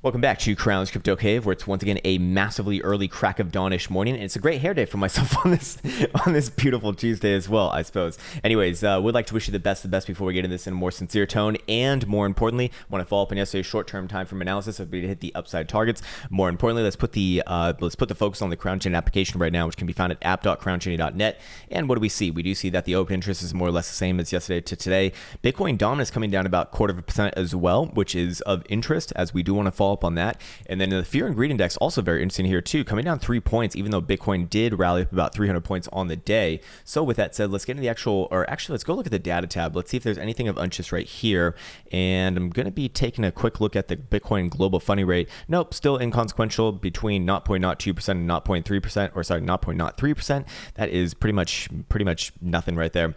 Welcome back to Krown's Crypto Cave, where it's once again a massively early crack of dawnish morning, and it's a great hair day for myself on this beautiful Tuesday as well, I suppose. Anyways, would like to wish you the best before we get into this in a more sincere tone, and more importantly, want to follow up on yesterday's short-term time frame analysis so we to hit the upside targets. More importantly, let's put the focus on the Krown Chain application right now, which can be found at app.krownchain.net. And what do we see? We do see that the open interest is more or less the same as yesterday to today. Bitcoin dominance coming down about 0.25% as well, which is of interest as we do want to follow up on that. And then the fear and greed index, also very interesting here too, coming down 3 points, even though Bitcoin did rally up about 300 points on the day. So with that said, let's get into the let's go look at the data tab. Let's see if there's anything of interest right here. And I'm going to be taking a quick look at the Bitcoin global funding rate. Nope, still inconsequential between 0.02% and 0.3%, or sorry, 0.03%. That is pretty much nothing right there.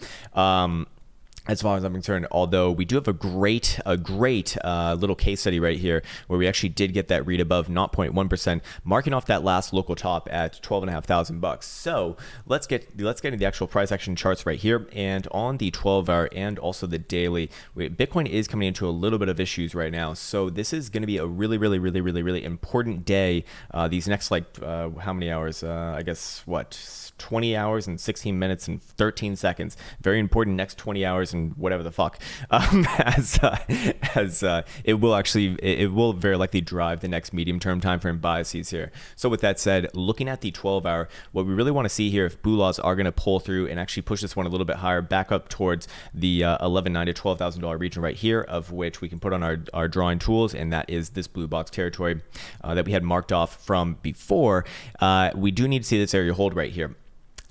As far as I'm concerned, although we do have a great little case study right here where we actually did get that read above 0.1%, marking off that last local top at $12,500. So let's get into the actual price action charts right here, and on the 12-hour and also the daily, Bitcoin is coming into a little bit of issues right now. So this is going to be a really important day. These next how many hours? I guess what? 20 hours and 16 minutes and 13 seconds. Very important next 20 hours and whatever the fuck. It will very likely drive the next medium-term time frame biases here. So with that said, looking at the 12-hour, what we really want to see here, if blue laws are going to pull through and actually push this one a little bit higher, back up towards the $11,900 to $12,000 region right here, of which we can put on our drawing tools, and that is this blue box territory that we had marked off from before. We do need to see this area hold right here.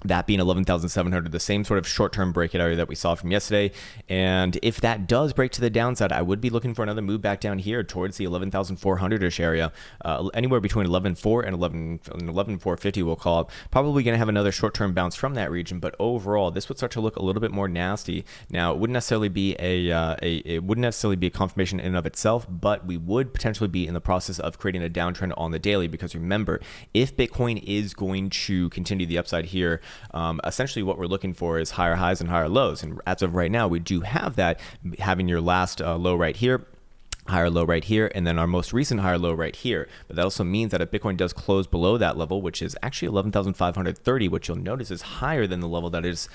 That being 11,700, the same sort of short-term breakout area that we saw from yesterday. And if that does break to the downside, I would be looking for another move back down here towards the 11,400-ish area, anywhere between 11,400 and 11,450, we'll call it. Probably going to have another short-term bounce from that region, but overall, this would start to look a little bit more nasty. Now, it wouldn't necessarily be a confirmation in and of itself, but we would potentially be in the process of creating a downtrend on the daily, because remember, if Bitcoin is going to continue the upside here, essentially what we're looking for is higher highs and higher lows, and as of right now we do have that, having your last low right here, higher low right here, and then our most recent higher low right here. But that also means that if Bitcoin does close below that level, which is actually 11,530, which you'll notice is higher than the level that is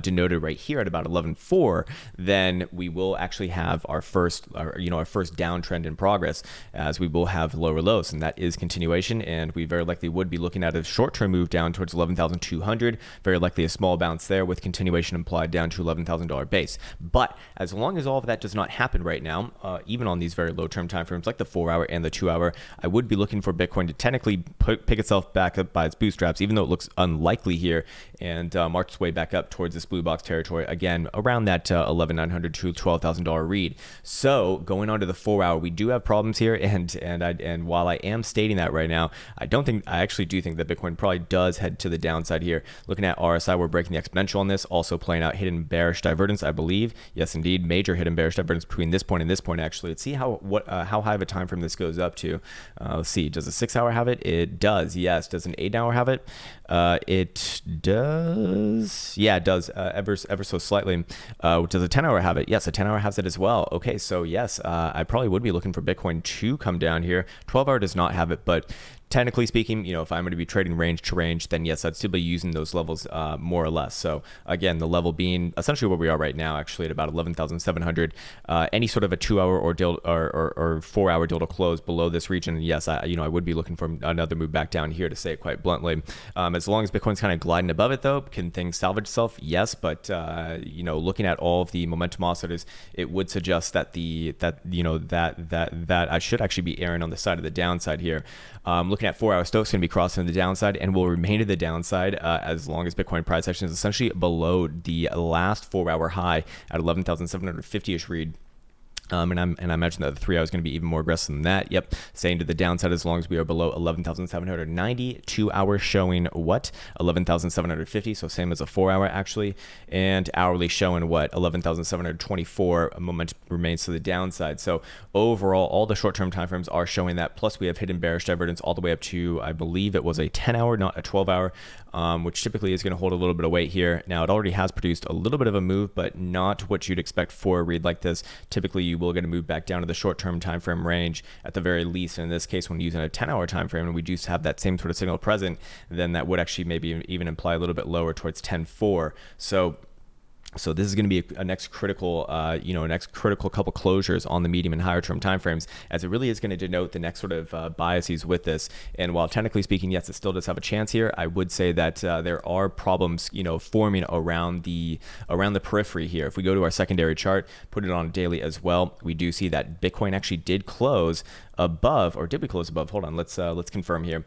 denoted right here at about 11,400, then we will actually have our first downtrend in progress, as we will have lower lows, and that is continuation. And we very likely would be looking at a short-term move down towards 11,200, very likely a small bounce there with continuation implied down to $11,000 base. But as long as all of that does not happen right now, even on these very low term time frames like the 4-hour and the 2-hour, I would be looking for Bitcoin to technically pick itself back up by its bootstraps, even though it looks unlikely here, and march its way back up towards this blue box territory again around that $11,900 to $12,000 read. So going on to the 4-hour, we do have problems here, and while I am stating that right now, I actually do think that Bitcoin probably does head to the downside here. Looking at RSI, we're breaking the exponential on this, also playing out hidden bearish divergence, I believe. Yes, indeed, major hidden bearish divergence between this point and this point. Actually, let's see how high of a time frame this goes up to. Let's see, does a 6-hour have it? It does, yes. Does an 8-hour have it? It does. Yeah, it does, ever so slightly. Does a 10-hour have it? Yes, a 10-hour has it as well. Okay, so yes, I probably would be looking for Bitcoin to come down here. 12-hour does not have it, but technically speaking, if I'm going to be trading range to range, then yes, I'd still be using those levels more or less. So again, the level being essentially where we are right now, actually at about 11,700. Any sort of a 2-hour or 4-hour deal to close below this region, yes, I would be looking for another move back down here, to say it quite bluntly. As long as Bitcoin's kind of gliding above it, though, can things salvage itself? Yes, but looking at all of the momentum oscillators, it would suggest that that I should actually be erring on the side of the downside here. Looking at 4-hour Stoch's going to be crossing the downside and will remain to the downside as long as Bitcoin price action is essentially below the last 4-hour high at 11,750-ish read. And I imagine that the 3-hour is going to be even more aggressive than that. Yep, staying to the downside as long as we are below 11,790. 2-hour showing what? 11,750, so same as a 4-hour actually. And hourly showing what? 11,724. Momentum remains to the downside. So overall, all the short-term timeframes are showing that. Plus, we have hidden bearish divergence all the way up to, I believe it was a 10-hour, not a 12-hour, which typically is going to hold a little bit of weight here. Now, it already has produced a little bit of a move, but not what you'd expect for a read like this. Typically, you will get a move back down to the short-term time frame range at the very least. And in this case, when using a 10-hour time frame and we do have that same sort of signal present, then that would actually maybe even imply a little bit lower towards 10.4. So this is going to be a next critical, next critical couple closures on the medium and higher term timeframes, as it really is going to denote the next sort of biases with this. And while technically speaking, yes, it still does have a chance here, I would say that there are problems, forming around the periphery here. If we go to our secondary chart, put it on daily as well, we do see that Bitcoin actually did close above, or did we close above? Hold on, let's confirm here.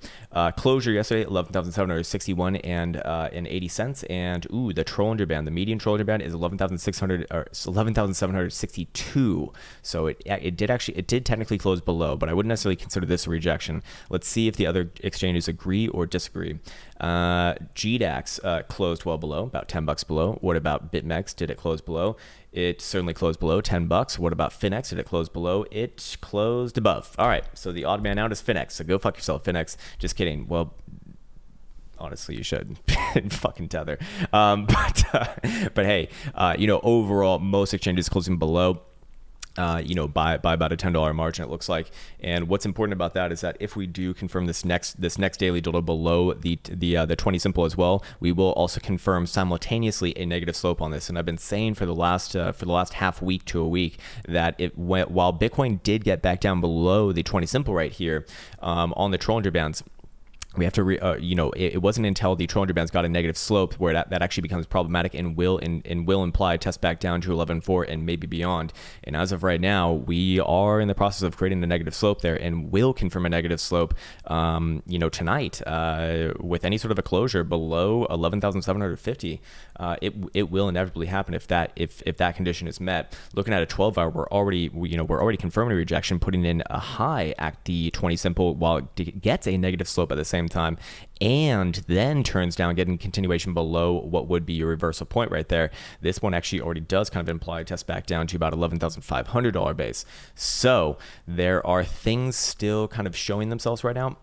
Closure yesterday, 11,761 and 80 cents, and the Trollinger band, the median Trollinger band is 11,762. So it did technically close below, but I wouldn't necessarily consider this a rejection. Let's see if the other exchanges agree or disagree. GDAX closed well below, about $10 below. What about BitMEX? Did it close below? It certainly closed below $10. What about Finex? Did it close below? It closed above. All right, so the odd man out is Finex. So go fuck yourself, Finex. Just kidding. Well, honestly, you should fucking tether. But hey, overall, most exchanges closing below. By about a $10 margin, it looks like. And what's important about that is that if we do confirm this next daily dodo below the 20 simple as well, we will also confirm simultaneously a negative slope on this. And I've been saying for the last half week to a week that while Bitcoin did get back down below the 20 simple right here on the Trollinger bands, we have to, it wasn't until the Trollinger bands got a negative slope where that actually becomes problematic and will imply test back down to 11.4 and maybe beyond. And as of right now, we are in the process of creating a negative slope there, and will confirm a negative slope, tonight with any sort of a closure below 11,750. It will inevitably happen if that condition is met. Looking at a 12-hour, we're already confirming a rejection, putting in a high at the 20 simple while it gets a negative slope at the same time, and then turns down, getting continuation below what would be your reversal point right there. This one actually already does kind of imply a test back down to about $11,500 base. So there are things still kind of showing themselves right now.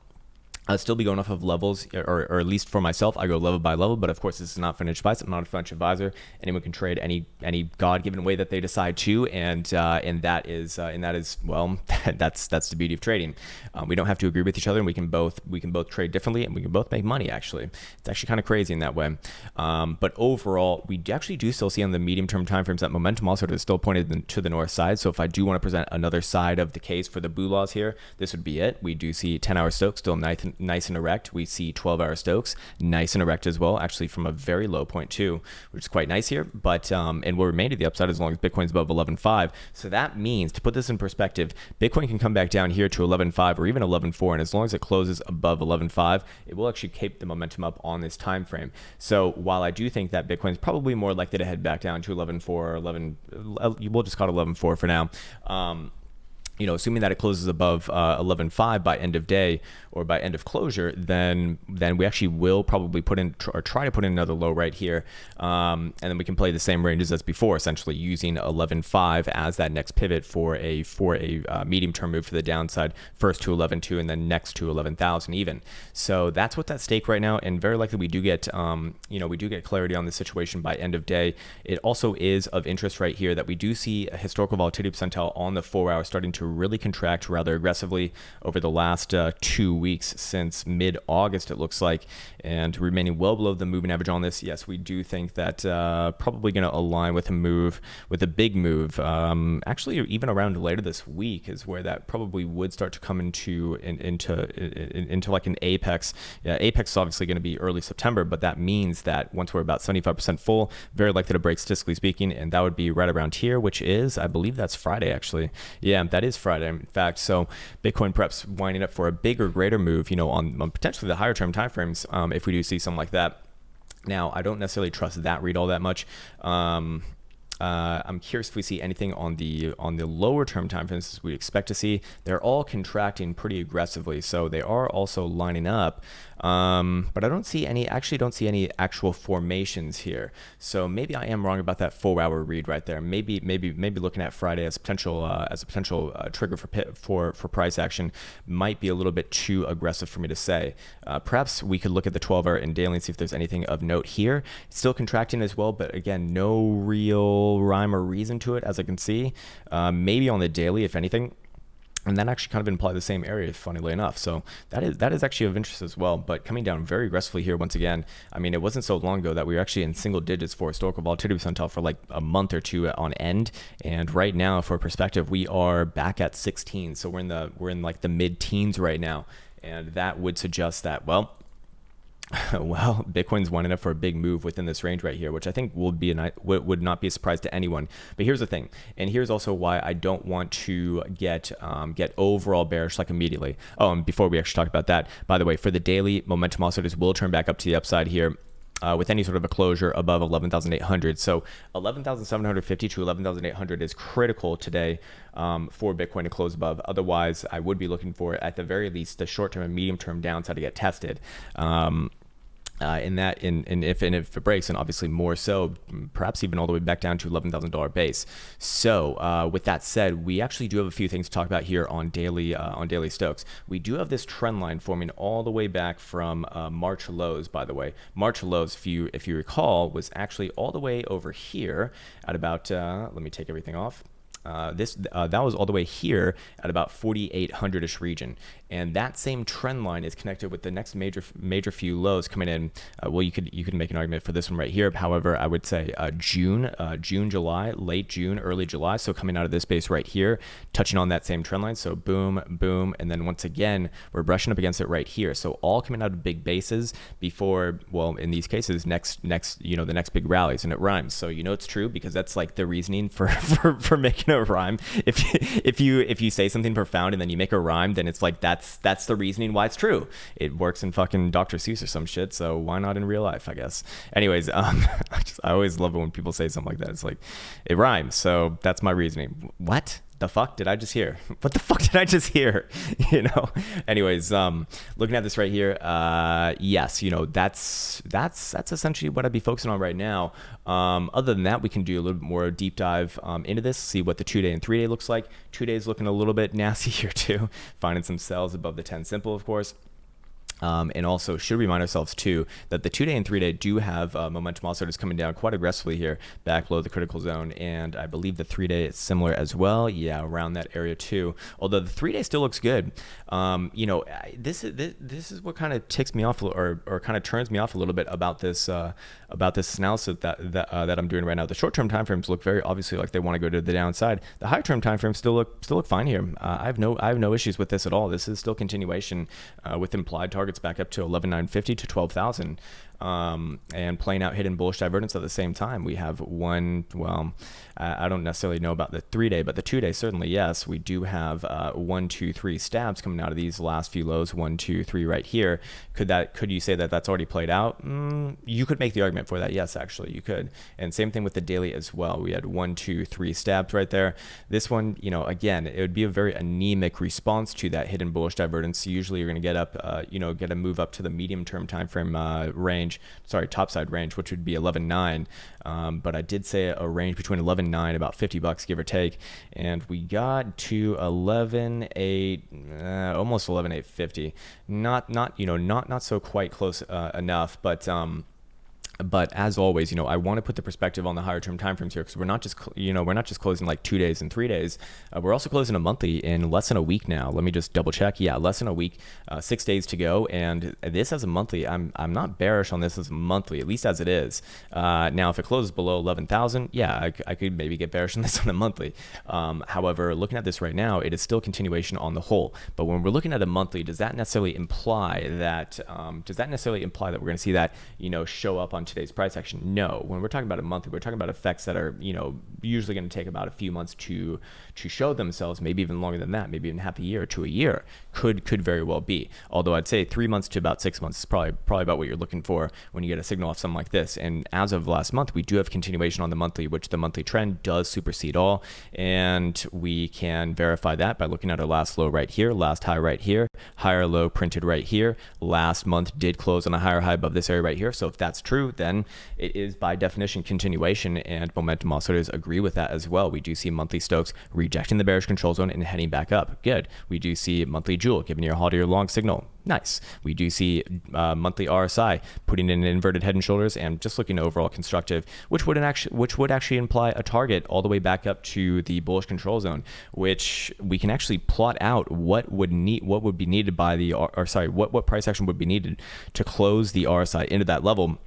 I'll still be going off of levels, or at least for myself, I go level by level. But of course, this is not financial advice. I'm not a financial advisor. Anyone can trade any God-given way that they decide to, and that is well, that's the beauty of trading. We don't have to agree with each other, and we can both trade differently, and we can both make money. Actually, it's actually kind of crazy in that way. But overall, we actually do still see on the medium-term timeframes that momentum also is still pointed to the north side. So if I do want to present another side of the case for the blue laws here, this would be it. We do see 10-hour Stokes still nice and erect. We see 12-hour Stokes nice and erect as well, actually from a very low point too, which is quite nice here. But and will remain to the upside as long as Bitcoin's above 11.5. So that means, to put this in perspective, Bitcoin can come back down here to 11.5 or even 11.4, and as long as it closes above 11.5, it will actually keep the momentum up on this time frame. So while I do think that Bitcoin's probably more likely to head back down to 11.4 or 11, we'll just call it 11.4 for now. Assuming that it closes above 11.5 by end of day or by end of closure, then we actually will probably put in or try to put in another low right here, and then we can play the same ranges as before, essentially using 11.5 as that next pivot for a medium term move for the downside, first to 11.2 and then next to 11,000 even. So that's what's at stake right now, and very likely we do get clarity on the situation by end of day. It also is of interest right here that we do see a historical volatility percentile on the 4 hour starting to really contract rather aggressively over the last 2 weeks since mid-August, it looks like, and remaining well below the moving average on this. Yes, we do think that probably going to align with a big move. Actually, even around later this week is where that probably would start to come into like an apex. Yeah, apex is obviously going to be early September, but that means that once we're about 75% full, very likely to break statistically speaking, and that would be right around here, which is, I believe that's Friday actually. Yeah, that is Friday, in fact. So Bitcoin perhaps winding up for a bigger, greater move, on potentially the higher term timeframes, if we do see something like that. Now, I don't necessarily trust that read all that much. I'm curious if we see anything on the lower term time frames as we expect to see. They're all contracting pretty aggressively, so they are also lining up. But I don't see any actual formations here. So maybe I am wrong about that 4 hour read right there. Maybe looking at Friday as a potential trigger for price action might be a little bit too aggressive for me to say. Perhaps we could look at the 12 hour and daily and see if there's anything of note here. It's still contracting as well, but again, no real little rhyme or reason to it, as I can see. Maybe on the daily, if anything. And that actually kind of implied the same area, funnily enough. So that is actually of interest as well. But coming down very aggressively here once again. I mean, it wasn't so long ago that we were actually in single digits for historical volatility percentile for like a month or two on end. And right now, for perspective, we are back at 16. So we're in like the mid-teens right now, and that would suggest that, well, Bitcoin's winding up for a big move within this range right here, which I think would not be a surprise to anyone. But here's the thing, and here's also why I don't want to get overall bearish like immediately. Oh, and before we actually talk about that, by the way, for the daily, momentum oscillators will turn back up to the upside here. With any sort of a closure above 11,800. So 11,750 to 11,800 is critical today for Bitcoin to close above. Otherwise, I would be looking for, at the very least, the short-term and medium-term downside to get tested. If it breaks, and obviously more so, perhaps even all the way back down to $11,000 base. So with that said, we actually do have a few things to talk about here on daily Stokes. We do have this trend line forming all the way back from March lows. By the way, March lows, if you recall, was actually all the way over here at about. Let me take everything off. That was all the way here at about 4,800-ish region, and that same trend line is connected with the next major few lows coming in. Well, you could make an argument for this one right here. However, I would say June, July, late June, early July. So coming out of this base right here, touching on that same trend line. So boom, boom, and then once again we're brushing up against it right here. So all coming out of big bases before, well, in these cases, next the next big rallies, and it rhymes. So it's true because that's like the reasoning for making a rhyme. If you say something profound and then you make a rhyme, then it's like that's the reasoning why it's true. It works in fucking Dr. Seuss or some shit, so why not in real life, I guess. Anyways, I always love it when people say something like that. It's like, it rhymes, so that's my reasoning. What the fuck did I just hear? What the fuck did I just hear? Anyways, looking at this right here, yes, that's essentially what I'd be focusing on right now. Other than that, we can do a little bit more deep dive into this, see what the 2-day and 3-day looks like. 2-day is looking a little bit nasty here too, finding some sells above the 10 simple, of course. And also should remind ourselves too that the 2-day and 3-day do have momentum oscillators coming down quite aggressively here back below the critical zone, and I believe the 3-day is similar as well. Yeah, around that area too. Although the 3-day still looks good. This is what kind of ticks me off or kind of turns me off a little bit about this analysis that I'm doing right now. The short-term timeframes look very obviously like they want to go to the downside. The high-term timeframes still look fine here. I have no issues with this at all. This is still continuation with implied targets back up to 11,950 to 12,000. And playing out hidden bullish divergence at the same time. We have I don't necessarily know about the 3-day, but the 2-day certainly, yes. We do have 1, 2, 3 stabs coming out of these last few lows, 1, 2, 3 right here. Could you say that that's already played out? You could make the argument for that. Yes, actually, you could. And same thing with the daily as well. We had 1, 2, 3 stabs right there. This one, again, it would be a very anemic response to that hidden bullish divergence. Usually, you're going to get up, get a move up to the medium-term time frame range. Topside range, which would be 11.9. But I did say a range between 11.9, about $50, give or take, and we got to 11.8, almost 11.850. Not so quite close enough, but as always, I want to put the perspective on the higher term timeframes here, because we're not just closing like 2 days and 3 days. We're also closing a monthly in less than a week now. Let me just double check. Yeah, less than a week, 6 days to go. And this as a monthly, I'm not bearish on this as a monthly, at least as it is. Now, if it closes below 11,000, yeah, I could maybe get bearish on this on a monthly. However, looking at this right now, it is still continuation on the whole. But when we're looking at a monthly, does that necessarily imply that we're going to see that show up on today's price action? No. When we're talking about a monthly, we're talking about effects that are usually going to take about a few months to show themselves, maybe even longer than that, maybe even half a year to a year. Could very well be. Although I'd say 3 months to about 6 months is probably about what you're looking for when you get a signal off something like this. And as of last month, we do have continuation on the monthly, which the monthly trend does supersede all, and we can verify that by looking at our last low right here, last high right here, higher low printed right here. Last month did close on a higher high above this area right here. So if that's true, then it is by definition continuation, and momentum oscillators agree with that as well. We do see monthly Stokes rejecting the bearish control zone and heading back up. Good. We do see monthly Joule giving you a hot or long signal. Nice. We do see monthly RSI putting in an inverted head and shoulders and just looking overall constructive, which would actually imply a target all the way back up to the bullish control zone, which we can actually plot out what would be needed by the what price action would be needed to close the RSI into that level.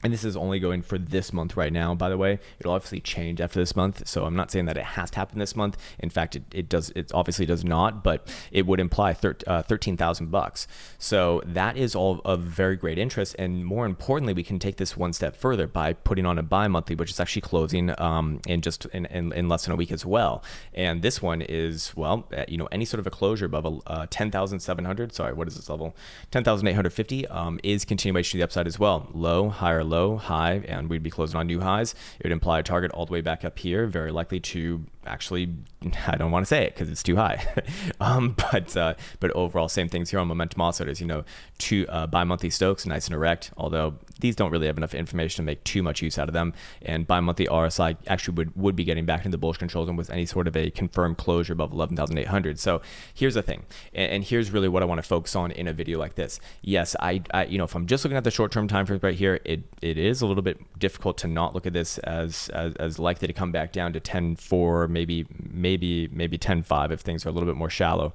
And this is only going for this month right now, by the way. It'll obviously change after this month, so I'm not saying that it has to happen this month. In fact, it obviously does not, but it would imply $13,000. So that is all of very great interest, and more importantly, we can take this one step further by putting on a buy monthly, which is actually closing in less than a week as well. And this one is, well, any sort of a closure above 10,700. Sorry, what is this level? 10,850 is continuation to the upside as well. Low, higher, low, high, and we'd be closing on new highs. It would imply a target all the way back up here, very likely to actually, I don't want to say it because it's too high, but overall, same things here on momentum oscillators. Two bi-monthly Stokes, nice and erect, although these don't really have enough information to make too much use out of them. And bi-monthly RSI actually would be getting back into the bullish control zone with any sort of a confirmed closure above 11,800. So here's the thing, and here's really what I want to focus on in a video like this. Yes, I if I'm just looking at the short-term time frames right here, it is a little bit difficult to not look at this as likely to come back down to 10.4, maybe 10.5 if things are a little bit more shallow.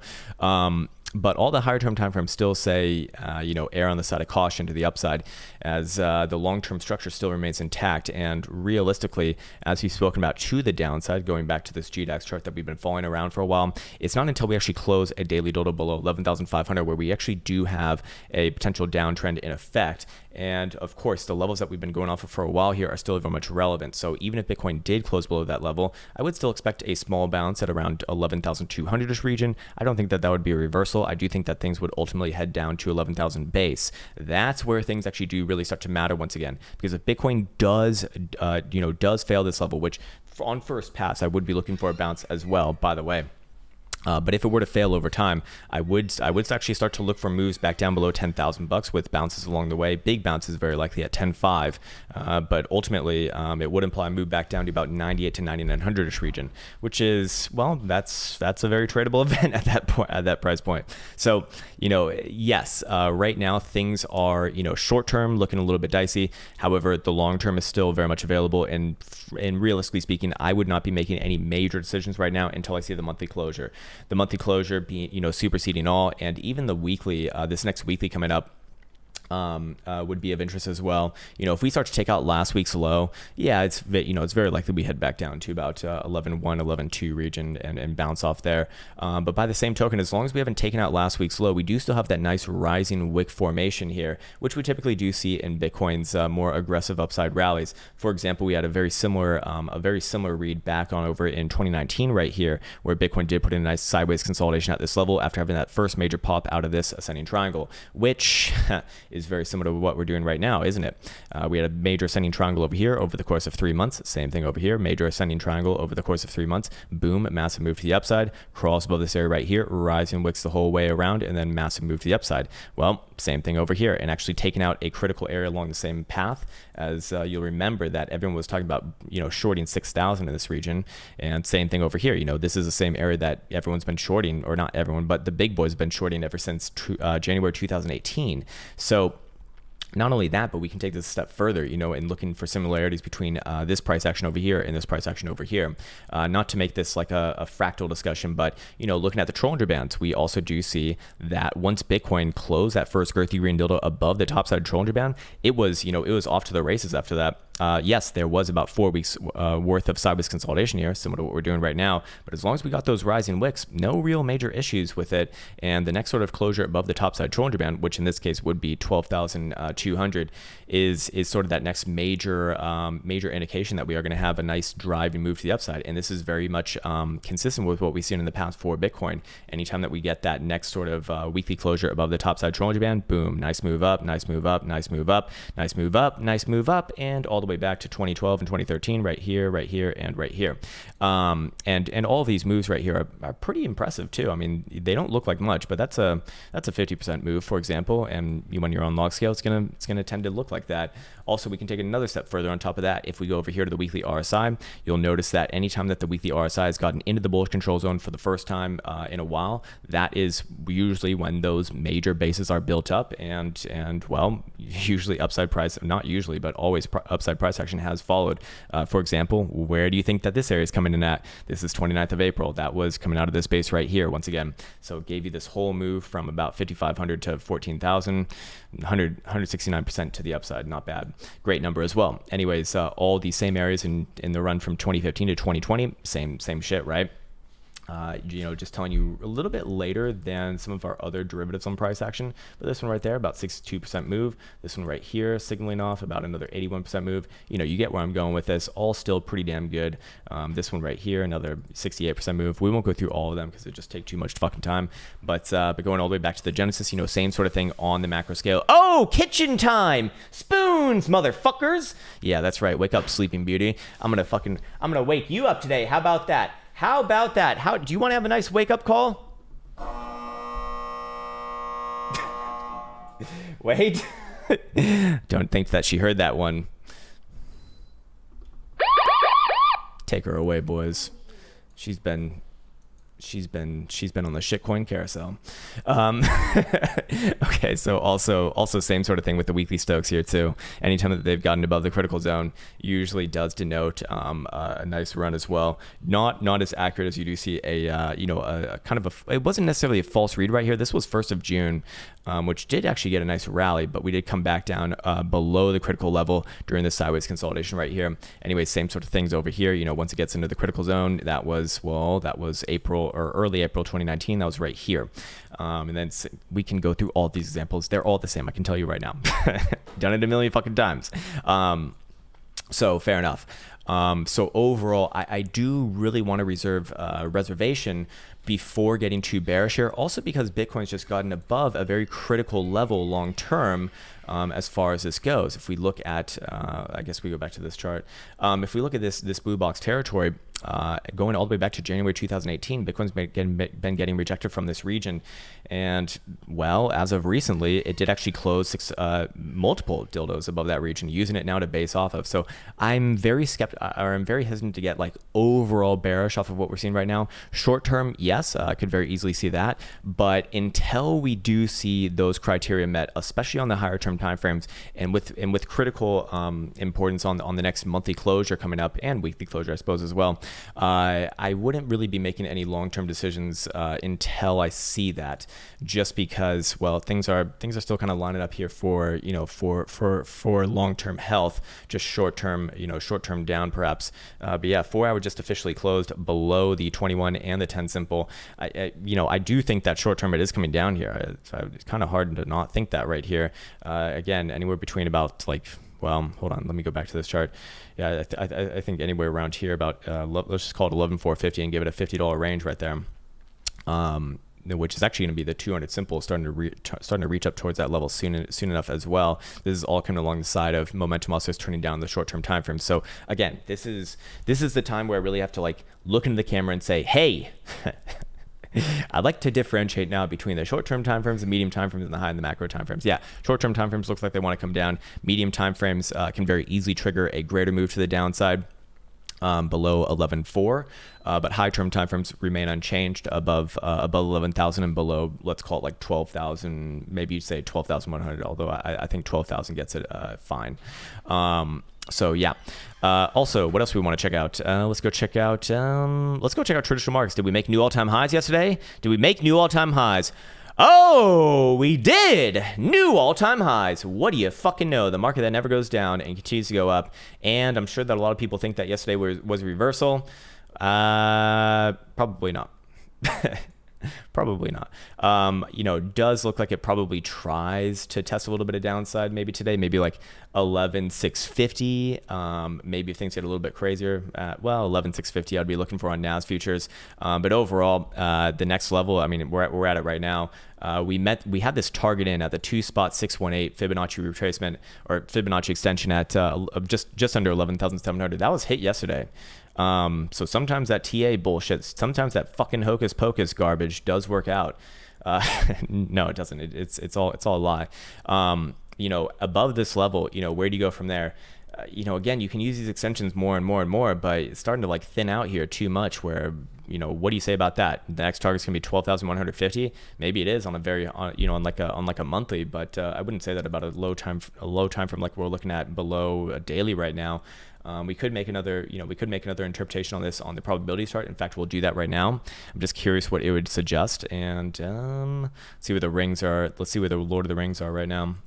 But all the higher term time frames still say, err on the side of caution to the upside, as the long-term structure still remains intact. And realistically, as we've spoken about to the downside, going back to this GDAX chart that we've been following around for a while, it's not until we actually close a daily dodo below 11,500 where we actually do have a potential downtrend in effect. And of course, the levels that we've been going off of for a while here are still very much relevant. So even if Bitcoin did close below that level, I would still expect a small bounce at around 11,200-ish region. I don't think that would be a reversal. I do think that things would ultimately head down to 11,000 base. That's where things actually do really start to matter once again, because if Bitcoin does fail this level, which on first pass I would be looking for a bounce as well, by the way. But if it were to fail over time, I would actually start to look for moves back down below $10,000 with bounces along the way. Big bounces very likely at 10.5, but ultimately it would imply a move back down to about 98 to 9,900-ish region, which is, well, that's a very tradable event at that point, at that price point. So yes, right now things are short term looking a little bit dicey. However, the long term is still very much available, and realistically speaking, I would not be making any major decisions right now until I see the monthly closure. The monthly closure being, superseding all, and even the weekly, this next weekly coming up, would be of interest as well. If we start to take out last week's low, yeah, it's very likely we head back down to about 11.1, 11.2 region and bounce off there. But by the same token, as long as we haven't taken out last week's low, we do still have that nice rising wick formation here, which we typically do see in Bitcoin's more aggressive upside rallies. For example, we had a very similar read back on over in 2019 right here, where Bitcoin did put in a nice sideways consolidation at this level after having that first major pop out of this ascending triangle, which is very similar to what we're doing right now, isn't it? We had a major ascending triangle over here over the course of 3 months. Same thing over here, major ascending triangle over the course of 3 months. Boom, massive move to the upside, crawls above this area right here, rising wicks the whole way around, and then massive move to the upside. Well, same thing over here, and actually taking out a critical area along the same path, as you'll remember that everyone was talking about, shorting 6,000 in this region, and same thing over here. This is the same area that everyone's been shorting, or not everyone, but the big boys have been shorting ever since January 2018. So not only that, but we can take this a step further, and looking for similarities between this price action over here and this price action over here. Not to make this like a fractal discussion, but looking at the Bollinger Bands, we also do see that once Bitcoin closed that first girthy green dildo above the top side of Bollinger Band, it was off to the races after that. Yes, there was about 4 weeks worth of sideways consolidation here, similar to what we're doing right now. But as long as we got those rising wicks, no real major issues with it. And the next sort of closure above the top side Bollinger Band, which in this case would be 12,200, is sort of that next major indication that we are going to have a nice driving move to the upside. And this is very much consistent with what we've seen in the past for Bitcoin. Anytime that we get that next sort of weekly closure above the top side Bollinger Band, boom, nice move up, nice move up, nice move up, nice move up, nice move up, and all the the way back to 2012 and 2013, right here, and right here. And all of these moves right here are pretty impressive too. I mean, they don't look like much, but that's a 50% move, for example. And when you're on log scale, it's gonna tend to look like that. Also, we can take it another step further on top of that. If we go over here to the weekly RSI, you'll notice that anytime that the weekly RSI has gotten into the bullish control zone for the first time in a while, that is usually when those major bases are built up, and well, usually upside price, not usually, but always upside price action has followed. For example, where do you think that this area is coming in at? This is 29th of April. That was coming out of this base right here once again. So it gave you this whole move from about 5,500 to 14,000, 169% to the upside. Not bad. Great number as well. Anyways, all these same areas in the run from 2015 to 2020, same shit, right? Just telling you a little bit later than some of our other derivatives on price action. But this one right there, about 62% move. This one right here, signaling off about another 81% move. You get where I'm going with this. All still pretty damn good. This one right here, another 68% move. We won't go through all of them because it just take too much fucking time. But going all the way back to the Genesis, same sort of thing on the macro scale. Oh, kitchen time! Spoons, motherfuckers! Yeah, that's right. Wake up, Sleeping Beauty. I'm gonna wake you up today. How about that? How about that? Do you want to have a nice wake-up call? Wait. Don't think that she heard that one. Take her away, boys. She's been on the shitcoin carousel. Okay, so also same sort of thing with the weekly Stokes here too. Anytime that they've gotten above the critical zone, usually does denote a nice run as well. Not as accurate as you do see a kind of it wasn't necessarily a false read right here. This was 1st of June, which did actually get a nice rally, but we did come back down below the critical level during the sideways consolidation right here. Anyway, same sort of things over here. Once it gets into the critical zone, that was April or early April 2019. That was right here. And then we can go through all these examples. They're all the same. I can tell you right now. Done it a million fucking times. So fair enough. So overall, I do really want to reserve reservation before getting too bearish here. Also because Bitcoin's just gotten above a very critical level long term. As far as this goes, if we look at, I guess we go back to this chart. If we look at this blue box territory, going all the way back to January 2018, Bitcoin's been getting rejected from this region. And well, as of recently, it did actually close multiple dildos above that region, using it now to base off of. So I'm very hesitant to get like overall bearish off of what we're seeing right now. Short term, yes, I could very easily see that. But until we do see those criteria met, especially on the higher term timeframes, and with critical importance on the next monthly closure coming up, and weekly closure, I suppose, as well, I wouldn't really be making any long-term decisions until I see that, just because, well, things are still kind of lining up here for long-term health, just short-term down perhaps. But yeah, 4 hour just officially closed below the 21 and the 10 simple. I do think that short-term it is coming down here. It's kind of hard to not think that right here. Again, anywhere between about well, hold on, let me go back to this chart. Yeah, I think anywhere around here about, let's just call it 11,450 and give it a $50 range right there. Which is actually going to be the 200 simple starting to reach up towards that level soon enough as well. This is all coming along the side of momentum also is turning down the short-term time frame. So again, this is the time where I really have to look into the camera and say, hey, I'd like to differentiate now between the short-term timeframes, the medium timeframes, and the high and the macro timeframes. Yeah, short-term timeframes looks like they want to come down. Medium timeframes can very easily trigger a greater move to the downside below 11.4, but high-term timeframes remain unchanged above 11,000 and below. Let's call it 12,000. Maybe you say 12,100. Although I think 12,000 gets it fine. So yeah. Also, what else do we want to check out? Let's go check out traditional markets. Did we make new all-time highs yesterday? Did we make new all-time highs? Oh, we did! New all-time highs. What do you fucking know? The market that never goes down and continues to go up. And I'm sure that a lot of people think that yesterday was a reversal. Probably not. Probably not. Does look like it probably tries to test a little bit of downside maybe today, maybe like 11,650. Maybe if things get a little bit crazier, 11,650 I'd be looking for on NAS futures. But overall, the next level, I mean, we're at it right now. We had this target in at the 2.618 Fibonacci retracement or Fibonacci extension at just under 11,700. That was hit yesterday. So sometimes that TA bullshit, sometimes that fucking hocus pocus garbage does work out. No, it doesn't. It's all a lie. Above this level, where do you go from there? Again, you can use these extensions more and more and more, but it's starting to like thin out here too much where, what do you say about that? The next target's gonna be 12,150. Maybe it is on a monthly, but I wouldn't say that about a low time from like we're looking at below a daily right now. We could make another interpretation on this on the probability chart. In fact, we'll do that right now. I'm just curious what it would suggest, and see where the rings are. Let's see where the Lord of the Rings are right now.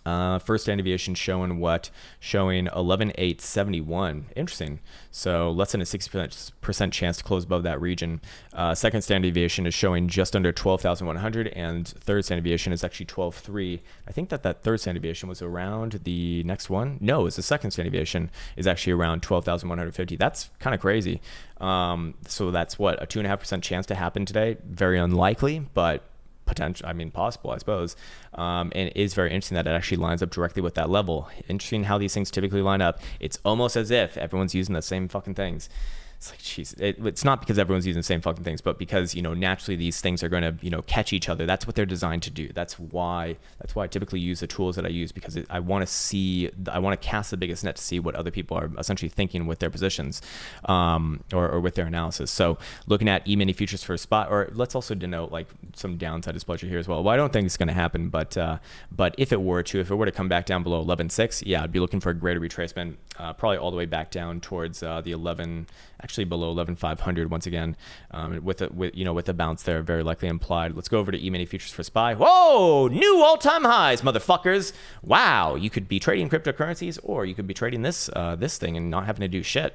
First standard deviation showing 11,871. Interesting. So less than a 60% chance to close above that region. Second standard deviation is showing just under 12,100, and third standard deviation is actually 12,300. I think that third standard deviation was around the next one. No, it's the second standard deviation is actually around 12,150. That's kind of crazy. So that's what, a 2.5% chance to happen today. Very unlikely, but possible, I suppose. And it is very interesting that it actually lines up directly with that level. Interesting how these things typically line up. It's almost as if everyone's using the same fucking things. It's like, jeez, it's not because everyone's using the same fucking things, but because, naturally these things are going to, catch each other. That's what they're designed to do. That's why I typically use the tools that I use, because I want to cast the biggest net to see what other people are essentially thinking with their positions, or with their analysis. So looking at E-mini futures for spot, or let's also denote like some downside displeasure here as well. Well, I don't think it's going to happen, but if it were to come back down below 11.6, yeah, I'd be looking for a greater retracement, probably all the way back down towards actually below 11,500 once again, with a bounce there very likely implied. Let's go over to E-mini futures for SPY. Whoa, new all-time highs, motherfuckers. Wow, you could be trading cryptocurrencies, or you could be trading this thing and not having to do shit.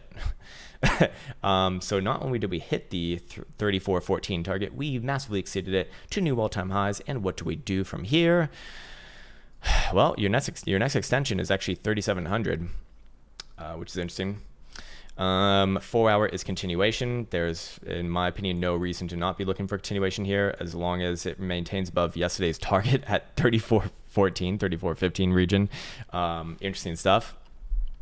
So not only did we hit the 34.14 target, we massively exceeded it to new all-time highs. And what do we do from here? Well, your next extension is actually 3,700, which is interesting. 4 hour is continuation. There's, in my opinion, no reason to not be looking for continuation here, as long as it maintains above yesterday's target at 34.14, 34.15 region. Interesting stuff.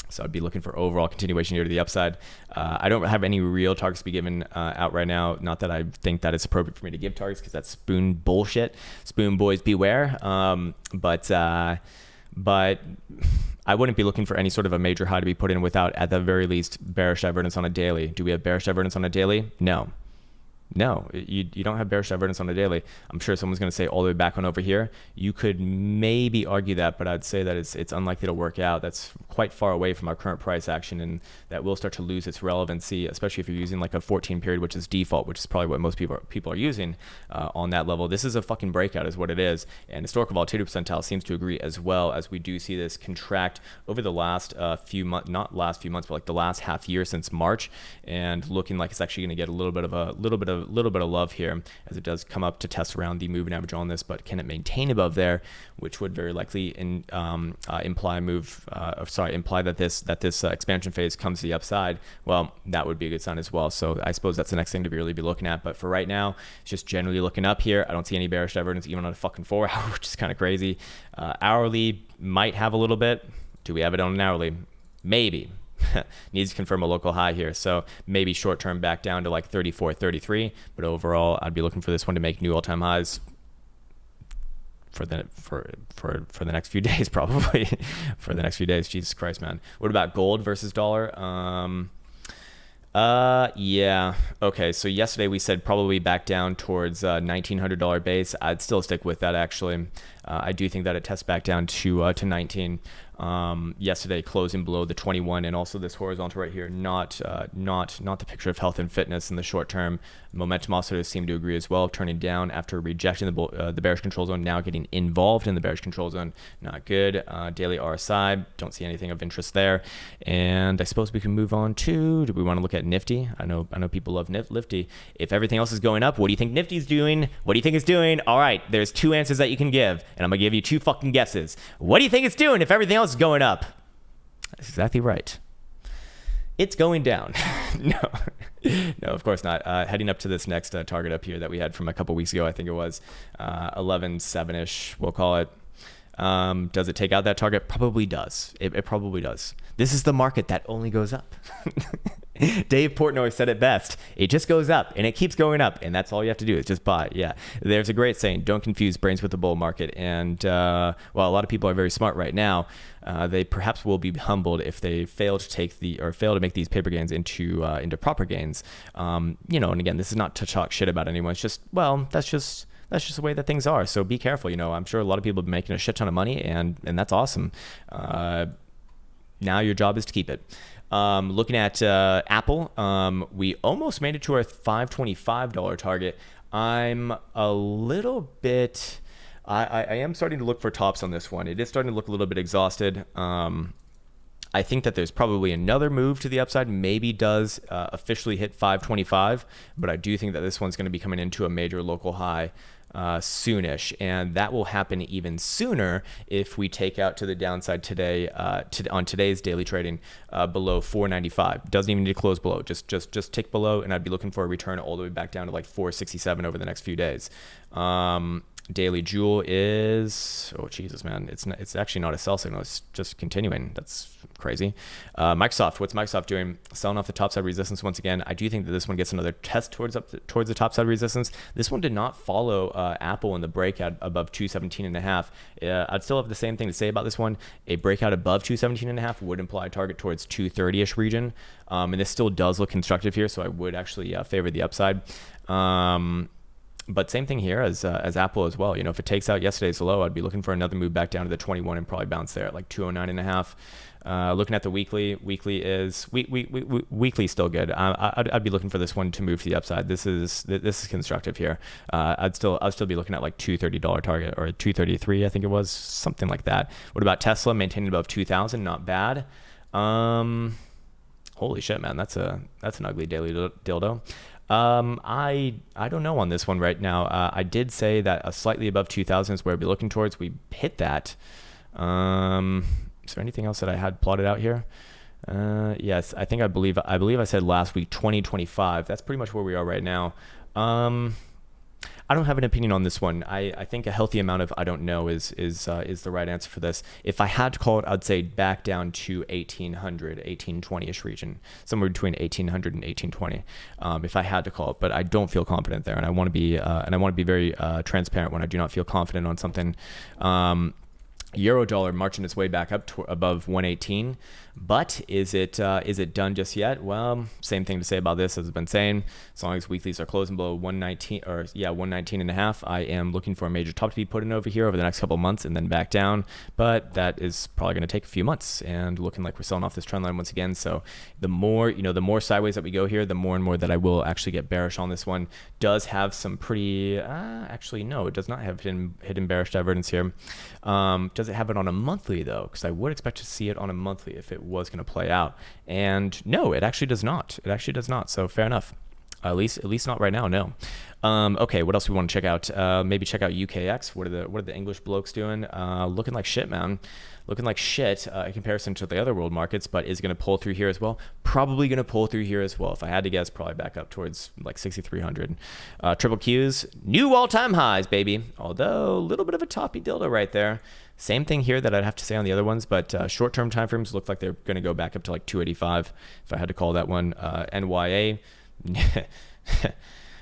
So I'd be looking for overall continuation here to the upside. I don't have any real targets to be given out right now. Not that I think that it's appropriate for me to give targets, because that's spoon bullshit. Spoon boys beware. But I wouldn't be looking for any sort of a major high to be put in without, at the very least, bearish divergence on a daily. Do we have bearish divergence on a daily? No. You don't have bearish divergence on a daily. I'm sure someone's going to say all the way back on over here. You could maybe argue that, but I'd say that it's unlikely to work out. That's quite far away from our current price action, and that will start to lose its relevancy, especially if you're using like a 14 period, which is default, which is probably what most people are using on that level. This is a fucking breakout is what it is, and historical volatility percentile seems to agree as well, as we do see this contract over the last few months, not last few months, but like the last half year since March, and looking like it's actually going to get a little bit of love here as it does come up to test around the moving average on this. But can it maintain above there, which would very likely imply that this expansion phase comes to the upside? Well, that would be a good sign as well. So I suppose that's the next thing to really be looking at. But for right now, it's just generally looking up here. I don't see any bearish divergence even on a fucking 4 hour, which is kind of crazy. Hourly might have a little bit. Do we have it on an hourly? Maybe. Needs to confirm a local high here, so maybe short term back down to like 34, 33, but overall I'd be looking for this one to make new all-time highs for the next few days, probably. For the next few days. Jesus Christ, man. What about gold versus dollar? Yeah. Okay, so yesterday we said probably back down towards $1,900 base. I'd still stick with that, actually. I do think that it tests back down to 19. yesterday, closing below the 21, and also this horizontal right here, not the picture of health and fitness in the short term. Momentum oscillators seem to agree as well, turning down after rejecting the bearish control zone, now getting involved in the bearish control zone. Not good. Daily RSI, don't see anything of interest there. And I suppose we can move on to, do we want to look at Nifty? I know people love Nifty. If everything else is going up, what do you think Nifty's doing? What do you think it's doing? All right, there's two answers that you can give, and I'm gonna give you two fucking guesses. What do you think it's doing if everything else is going up? That's exactly right. It's going down. No, of course not. Heading up to this next target up here that we had from a couple weeks ago, I think it was 11.7-ish, we'll call it. Does it take out that target? Probably does. It probably does. This is the market that only goes up. Dave Portnoy said it best. It just goes up and it keeps going up, and that's all you have to do is just buy. Yeah, there's a great saying: don't confuse brains with the bull market. And while a lot of people are very smart right now, they perhaps will be humbled if they fail to make these paper gains into proper gains. And again, this is not to talk shit about anyone. It's just, well, that's just the way that things are. So be careful. I'm sure a lot of people have been making a shit ton of money, and that's awesome. Now your job is to keep it. Looking at Apple, we almost made it to our $525 target. I'm a little bit, I am starting to look for tops on this one. It is starting to look a little bit exhausted. I think that there's probably another move to the upside, maybe does officially hit 525, but I do think that this one's going to be coming into a major local high soonish, and that will happen even sooner if we take out to the downside today on today's daily trading below 495. Doesn't even need to close below, just tick below, and I'd be looking for a return all the way back down to like 467 over the next few days. Daily Jewel is, oh Jesus, man, it's actually not a sell signal, it's just continuing. That's crazy. Microsoft, what's Microsoft doing? Selling off the topside resistance once again. I do think that this one gets another test towards the topside resistance. This one did not follow Apple in the breakout above 217.5. I'd still have the same thing to say about this one. A breakout above 217.5 would imply a target towards 230-ish region, and this still does look constructive here, so I would actually favor the upside. But same thing here as Apple as well. If it takes out yesterday's low, I'd be looking for another move back down to the 21 and probably bounce there at like 209.5. Looking at the weekly is weekly still good. I'd be looking for this one to move to the upside. This is constructive here. I'll still be looking at like $230 target, or 233, I think it was, something like that. What about Tesla? Maintaining above 2,000, not bad. Holy shit, man, that's an ugly daily dildo. I don't know on this one right now. I did say that a slightly above 2,000 is where I'd be looking towards. We hit that. Is there anything else that I had plotted out here? Yes, I believe I said last week 2025. That's pretty much where we are right now. I don't have an opinion on this one. I think a healthy amount of I don't know is the right answer for this. If I had to call it, I'd say back down to 1800, 1820-ish region, somewhere between 1800 and 1820. If I had to call it, but I don't feel confident there, and I want to be very transparent when I do not feel confident on something. Euro dollar marching its way back up to above 118, but is it done just yet? Well, same thing to say about this as I've been saying. As long as weeklies are closing below 119 and a half, I am looking for a major top to be put in over here over the next couple of months and then back down. But that is probably going to take a few months, and looking like we're selling off this trend line once again. So the more sideways that we go here, the more and more that I will actually get bearish on this one. Does have some pretty actually no, it does not have hidden bearish divergence here. Does it have it on a monthly though? Because I would expect to see it on a monthly if it was going to play out. And no, it actually does not. It actually does not. So fair enough. At least not right now. No. Okay. What else do we want to check out? Maybe check out UKX. What are the English blokes doing? Looking like shit, man. Looking like shit in comparison to the other world markets, but is going to pull through here as well. Probably going to pull through here as well. If I had to guess, probably back up towards like 6,300. Triple Qs, new all-time highs, baby. Although a little bit of a toppy dildo right there. Same thing here that I'd have to say on the other ones, but short-term timeframes look like they're going to go back up to like 285. If I had to call that one, NYA.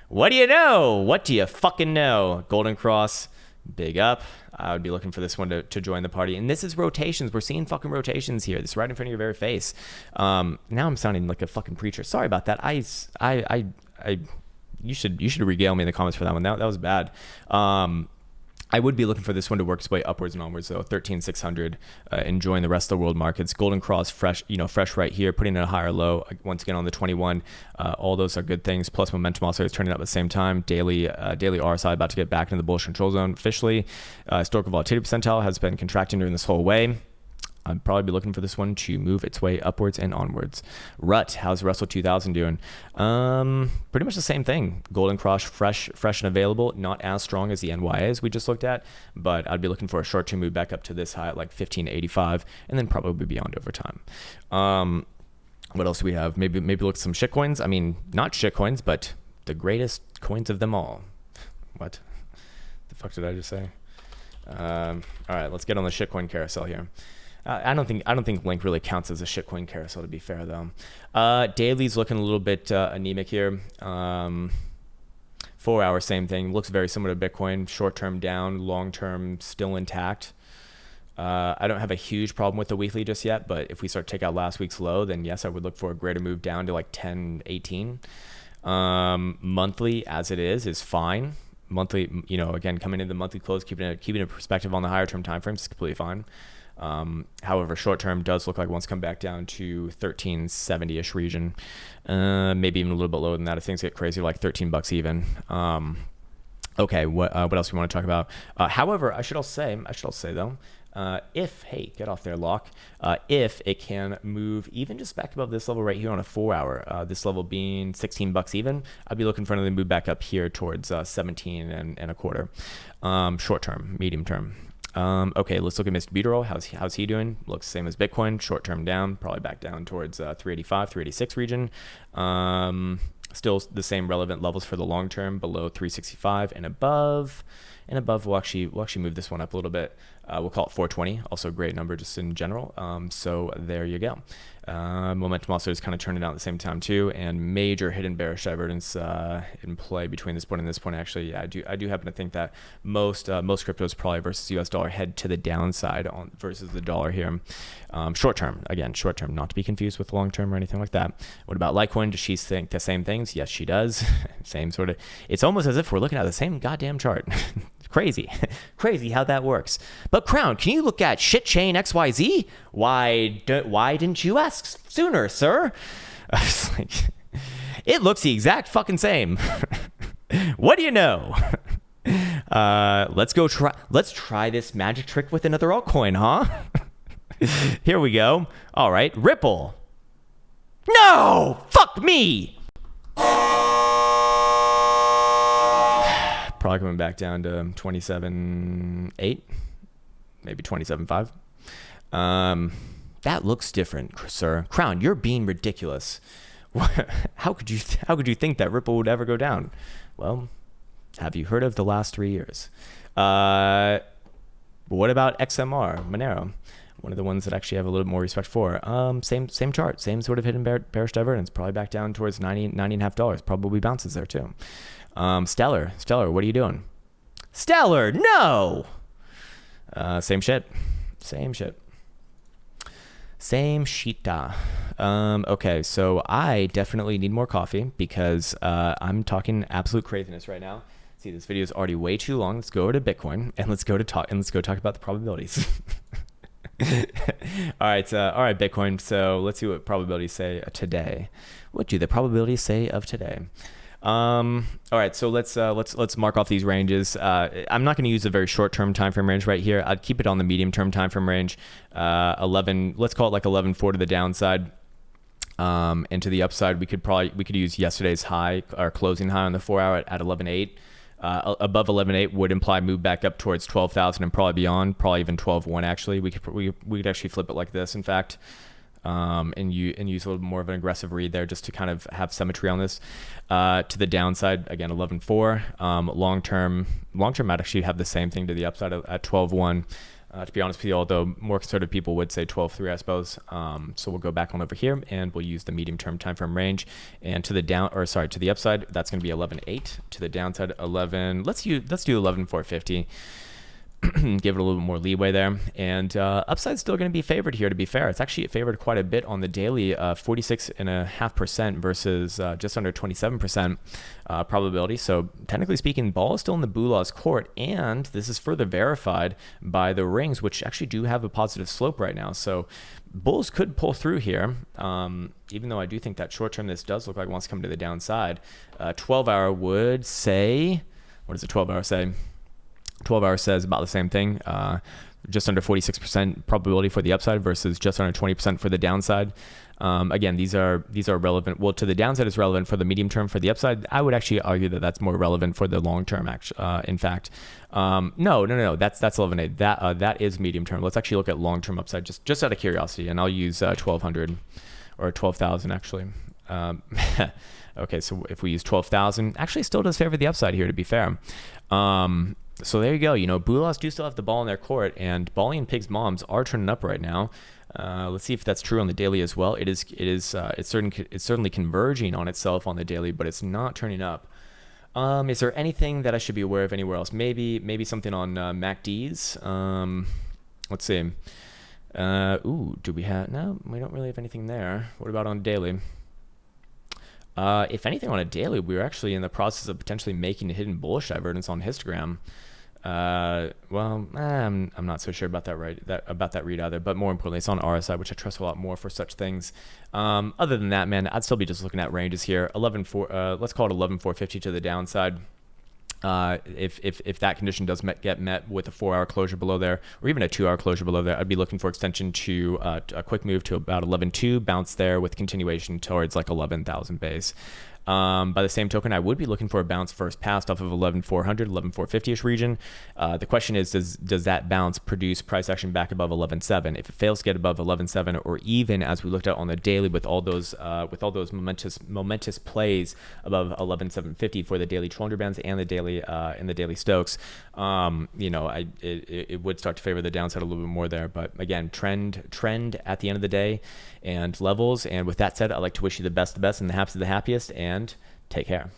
What do you know? What do you fucking know? Golden Cross, big up. I would be looking for this one to join the party. And this is rotations. We're seeing fucking rotations here. This is right in front of your very face. Now I'm sounding like a fucking preacher. Sorry about that. You should regale me in the comments for that one. That was bad. I would be looking for this one to work its way upwards and onwards, though. 13,600, enjoying the rest of the world markets. Golden Cross, fresh, fresh right here, putting in a higher low once again on the 21. All those are good things. Plus momentum also is turning up at the same time. Daily RSI about to get back into the bullish control zone officially. Historical volatility percentile has been contracting during this whole way. I'd probably be looking for this one to move its way upwards and onwards. RUT, how's Russell 2000 doing? Pretty much the same thing. Golden Cross, fresh and available. Not as strong as the NYAs we just looked at, but I'd be looking for a short-term move back up to this high at like 1585, and then probably beyond over time. What else do we have? Maybe look at some shitcoins. I mean, not shitcoins, but the greatest coins of them all. What the fuck did I just say? All right, let's get on the shitcoin carousel here. I don't think Link really counts as a shitcoin carousel, to be fair, though. Daily's looking a little bit anemic here. 4 hour, same thing. Looks very similar to Bitcoin. Short term down, long term still intact. I don't have a huge problem with the weekly just yet, but if we start to take out last week's low, then yes, I would look for a greater move down to like 10, 18. Monthly, as it is fine. Monthly, again, coming into the monthly close, keeping a perspective on the higher term time frames is completely fine. However, short term does look like wants to come back down to 1370-ish region, maybe even a little bit lower than that if things get crazy, like $13 even. Okay, what else we want to talk about? However, I should also say though, get off there, Lock. If it can move even just back above this level right here on a 4 hour, this level being $16 even, I'd be looking for another move back up here towards 17 and a quarter. Short term, medium term. Okay, let's look at Mr. Buteroll. How's he doing? Looks the same as Bitcoin. Short term down, probably back down towards 385, 386 region. Still the same relevant levels for the long term, below 365 and above. And above, we'll actually move this one up a little bit. We'll call it 420. Also a great number just in general. So there you go. Momentum also is kind of turning out at the same time too, and major hidden bearish divergence in play between this point and this point. Actually, yeah, I do happen to think that most cryptos probably versus US dollar head to the downside on versus the dollar here. Short term, not to be confused with long term or anything like that. What about Litecoin? Does she think the same things? Yes, she does. Same sort of. It's almost as if we're looking at the same goddamn chart. Crazy how that works. But Krown, can you look at shit chain XYZ? Why didn't you ask sooner, sir? I was like, it looks the exact fucking same. What do you know? Let's try this magic trick with another altcoin, huh? Here we go. All right, Ripple. No, fuck me. Probably coming back down to 27.8, maybe 27.5. That looks different, sir. Krown, you're being ridiculous. How could you think that Ripple would ever go down? Well, have you heard of the last 3 years? What about XMR, Monero? One of the ones that actually have a little more respect for. Same chart, same sort of hidden bearish divergence. Probably back down towards $90.50. Probably bounces there too. Stellar, what are you doing? Stellar, no. Same shit. Okay, so I definitely need more coffee because I'm talking absolute craziness right now. See, this video is already way too long. Let's go over to Bitcoin and let's go talk about the probabilities. All right, Bitcoin. So let's see what probabilities say today. What do the probabilities say of today? All right, so let's mark off these ranges. I'm not going to use a very short-term time frame range right here. I'd keep it on the medium-term time frame range. 11, let's call it like 11.4 to the downside. And to the upside, we could use yesterday's high or closing high on the 4 hour at 11.8. Above 11.8 would imply move back up towards 12,000 and probably beyond, probably even 12.1 actually. We could actually flip it like this, in fact. And use a little more of an aggressive read there just to kind of have symmetry on this. To the downside, again, 11.4. Long term, I'd actually have the same thing to the upside at 12.1. To be honest with you, although more conservative people would say 12.3, I suppose. So we'll go back on over here and we'll use the medium term time frame range. And to the upside, that's going to be 11.8. To the downside, 11. Let's do 11.450. give it a little bit more leeway there. And upside's still going to be favored here, to be fair. It's actually favored quite a bit on the daily, 46.5% versus just under 27% probability. So technically speaking, ball is still in the Bulaw's court, and this is further verified by the rings, which actually do have a positive slope right now. So bulls could pull through here, even though I do think that short term this does look like it wants to come to the downside. 12-hour would say, what does the 12-hour say? 12-hour says about the same thing, just under 46% probability for the upside versus just under 20% for the downside. Again, these are relevant. Well, to the downside is relevant for the medium term. For the upside, I would actually argue that that's more relevant for the long term. In fact, no, that's 11A. That is medium term. Let's actually look at long term upside, just out of curiosity, and I'll use 1200 or 12,000 actually. Okay, so if we use 12,000, actually still does favor the upside here, to be fair. So there you go. Bulaws do still have the ball in their court, and Bally and Pig's moms are turning up right now. Let's see if that's true on the daily as well. It's certainly converging on itself on the daily, but it's not turning up. Is there anything that I should be aware of anywhere else? Maybe something on MACDs. Let's see. Do we have? No, we don't really have anything there. What about on daily? If anything on a daily, we're actually in the process of potentially making a hidden bullish divergence on histogram. I'm not so sure about that read either, but more importantly, it's on RSI, which I trust a lot more for such things. Other than that, man, I'd still be just looking at ranges here. 11.4, let's call it 11.450 to the downside. If that condition does get met with a 4-hour closure below there, or even a 2-hour closure below there, I'd be looking for extension to a quick move to about 11.2, bounce there with continuation towards like 11,000 base. By the same token, I would be looking for a bounce first passed off of 11,400, 11,450-ish region. The question is, does that bounce produce price action back above 11.7? If it fails to get above 11.7, or even as we looked at on the daily with all those momentous plays above 11.750 for the daily 200 bands and the daily Stokes, it would start to favor the downside a little bit more there. But again, trend at the end of the day and levels. And with that said, I'd like to wish you the best and the happiest, and take care.